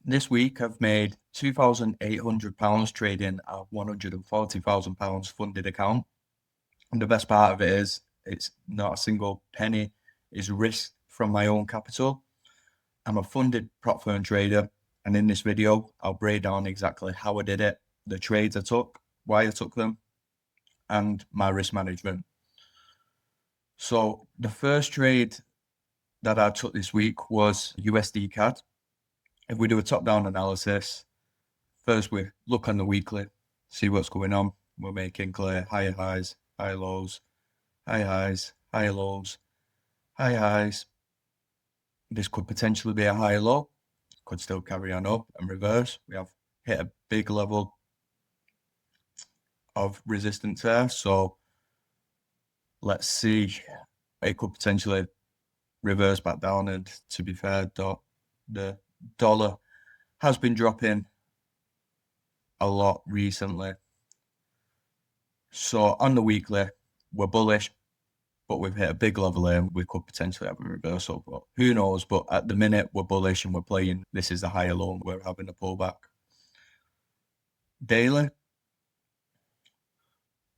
This week I've made £2,800 trading a £140,000 funded account. And the best part of it is it's not a single penny is risked from my own capital. I'm a funded prop firm trader. And in this video, I'll break down exactly how I did it, the trades I took, why I took them, and my risk management. So the first trade that I took this week was USD CAD. If we do a top-down analysis, first we look on the weekly, see what's going on. We're making clear higher highs, higher lows, higher highs, higher lows, higher highs. This could potentially be a higher low, could still carry on up and reverse. We have hit a big level of resistance there. So let's see, it could potentially reverse back down. And to be fair, the dollar has been dropping a lot recently. So on the weekly, we're bullish, but we've hit a big level here. We could potentially have a reversal, but who knows? But at the minute, we're bullish and we're playing. This is the higher low. We're having a pullback. Daily,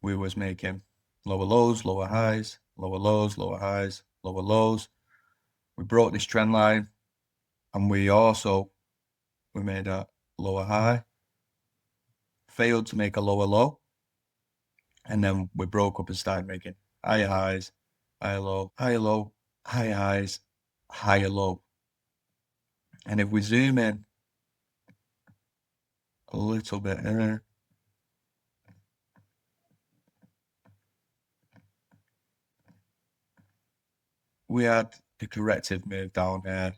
we was making lower lows, lower highs, lower lows, lower highs, lower lows. We broke this trend line, and we made a lower high, failed to make a lower low, and then we broke up and started making higher highs, higher low, higher low, higher highs, higher low. And if we zoom in a little bit here, we had the corrective move down there,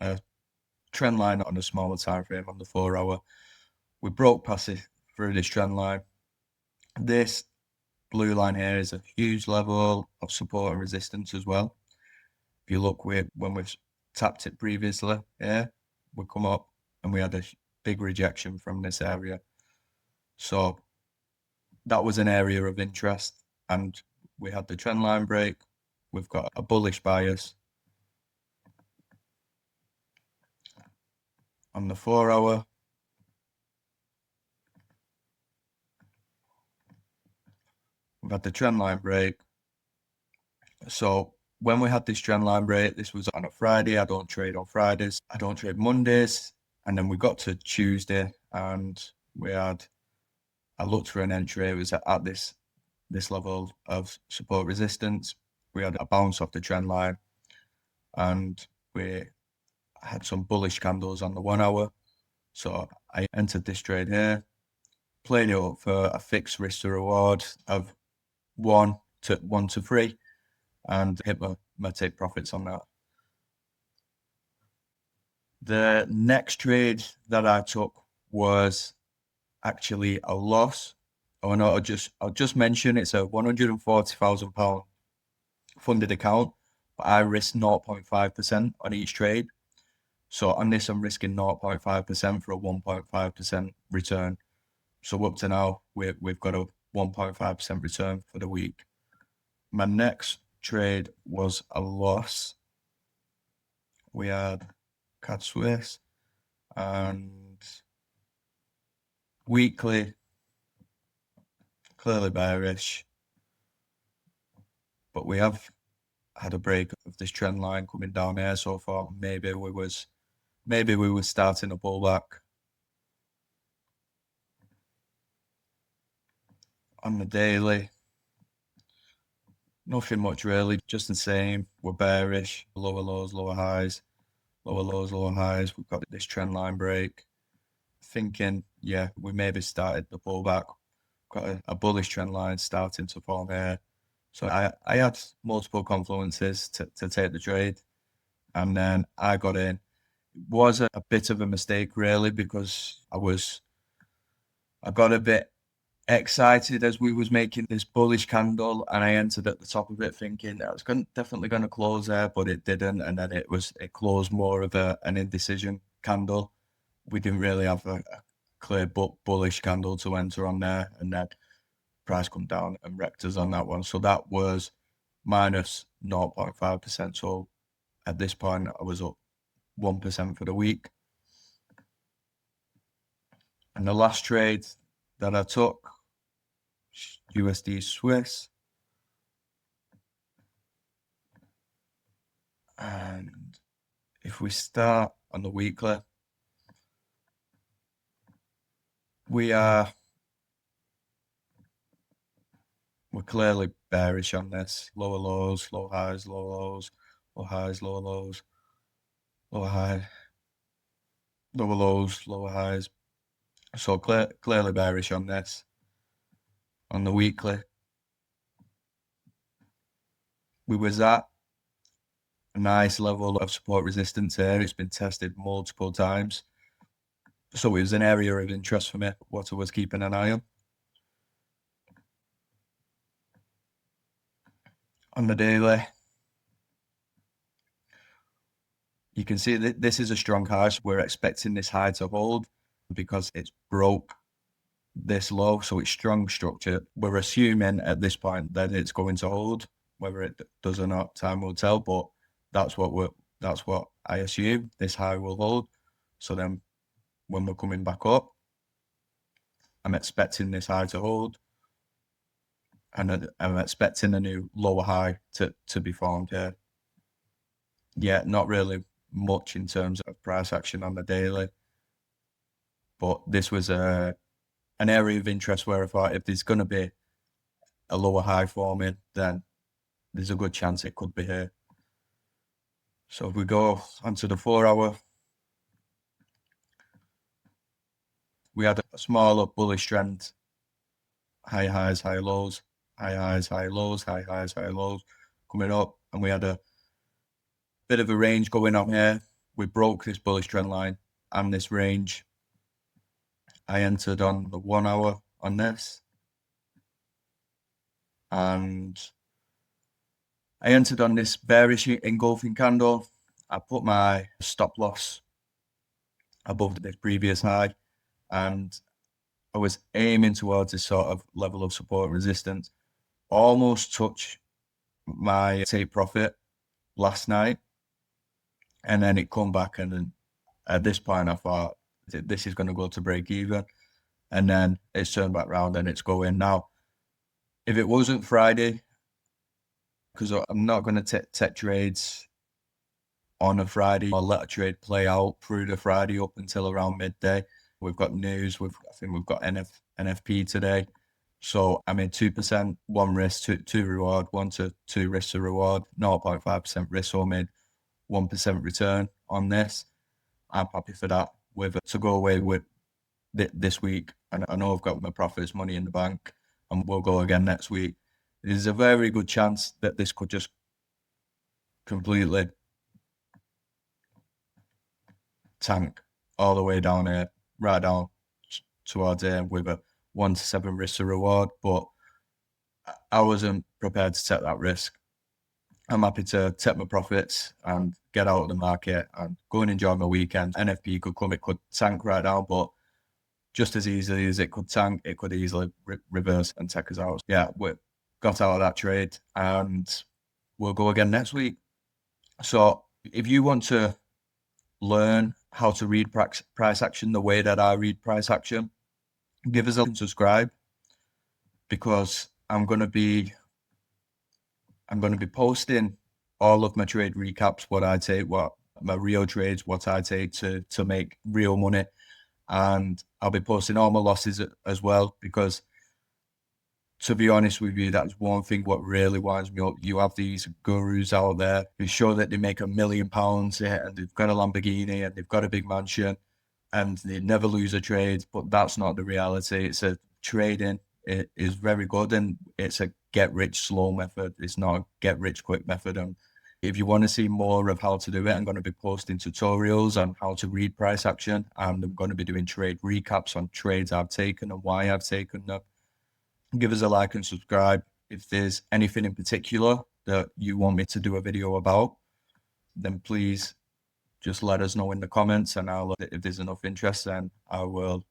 a trend line on a smaller time frame on the 4 hour. We broke past it through this trend line. This blue line here is a huge level of support and resistance as well. If you look when we've tapped it previously, yeah, we come up and we had a big rejection from this area. So that was an area of interest, and we had the trend line break. We've got a bullish bias on the 4 hour. We've had the trend line break. So when we had this trend line break, this was on a Friday. I don't trade on Fridays. I don't trade Mondays. And then we got to Tuesday and I looked for an entry. It was at this level of support resistance. We had a bounce off the trend line and we had some bullish candles on the 1 hour. So I entered this trade here, played it up for a fixed risk to reward of 1 to 3 and hit my take profits on that. The next trade that I took was actually a loss. Oh no, I'll just mention it's a £140,000 funded account, but I risk 0.5% on each trade. So on this, I'm risking 0.5% for a 1.5% return. So up to now, we've got a 1.5% return for the week. My next trade was a loss. We had CAD Swiss and weekly, clearly bearish, but we have had a break of this trend line coming down here so far. Maybe we were starting a pullback. On the daily, nothing much really, just the same. We're bearish, lower lows, lower highs, lower lows, lower highs. We've got this trend line break. Thinking, yeah, we maybe started the pullback. Got a bullish trend line starting to form here. So I had multiple confluences to take the trade, and then I got in. It was a bit of a mistake, really, because I got a bit excited as we was making this bullish candle, and I entered at the top of it thinking that was definitely going to close there, but it didn't, and then it closed more of an indecision candle. We didn't really have a clear bullish candle to enter on there, and then price come down and wrecked us on that one. So that was minus 0.5%. So at this point, I was up 1% for the week. And the last trade that I took, USD Swiss. And if we start on the weekly, we're clearly bearish on this. Lower lows, low highs, low lows, low highs, lower lows, lower high, lower lows, lower highs. So clearly bearish on this. On the weekly, we was at a nice level of support resistance here. It's been tested multiple times. So it was an area of interest for me, what I was keeping an eye on. On the daily, you can see that this is a strong high. So we're expecting this high to hold because it's broke this low. So it's strong structure. We're assuming at this point that it's going to hold. Whether it does or not, time will tell. But that's what I assume. This high will hold. So then when we're coming back up, I'm expecting this high to hold. And I'm expecting a new lower high to be formed here. Yeah, not really much in terms of price action on the daily. But this was an area of interest where I thought if there's going to be a lower high forming, then there's a good chance it could be here. So if we go onto the 4 hour, we had a smaller bullish trend, high highs, high lows, high highs, high lows, high highs, high lows coming up. And we had a bit of a range going on here. We broke this bullish trend line and this range. I entered on the 1 hour on this. And I entered on this bearish engulfing candle. I put my stop loss above the previous high, and I was aiming towards this sort of level of support resistance. Almost touch my take profit last night, and then it come back, and then at this point I thought this is going to go to break even, and then it's turned back round and it's going now. If it wasn't Friday, because I'm not going to take trades on a Friday, I'll let a trade play out through the Friday up until around midday. We've got news. I think we've got NFP today. So I mean, 2%, one risk, two reward, 1 to 2 risks to reward, 0.5% risk, so made 1% return on this. I'm happy for that. To go away with this week, and I know I've got my profits, money in the bank, and we'll go again next week. There's a very good chance that this could just completely tank all the way down here, right down towards here with a 1 to 7 risk to reward. But I wasn't prepared to take that risk. I'm happy to take my profits and get out of the market and go and enjoy my weekend. NFP could come, it could tank right down, but just as easily as it could tank, it could easily reverse and take us out. Yeah, we got out of that trade and we'll go again next week. So if you want to learn how to read price action the way that I read price action, give us a subscribe, because I'm going to be posting all of my trade recaps, what I take, what my real trades, what I take to make real money. And I'll be posting all my losses as well, because to be honest with you, that's one thing what really winds me up. You have these gurus out there who show that they make £1 million and they've got a Lamborghini and they've got a big mansion and they never lose a trade, but that's not the reality. It's a trading. It is very good, and it's a get rich slow method. It's not a get rich quick method. And if you want to see more of how to do it, I'm going to be posting tutorials on how to read price action, and I'm going to be doing trade recaps on trades I've taken and why I've taken them. Give us a like and subscribe. If there's anything in particular that you want me to do a video about, then please just let us know in the comments, and if there's enough interest, then I'll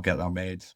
get that made.